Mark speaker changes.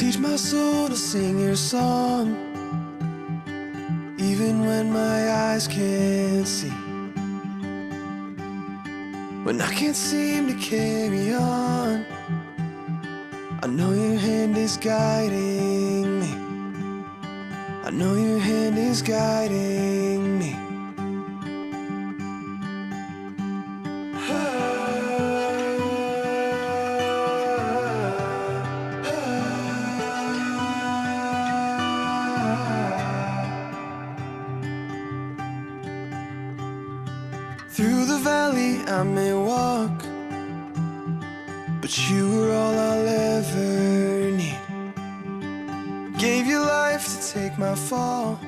Speaker 1: teach my soul to sing your song, even when my eyes can't see. When I can't seem to carry on, I know your hand is guiding me. I know your hand is guiding me. Through the valley I may walk, but you are all I'll ever need. Gave your life to take my fall.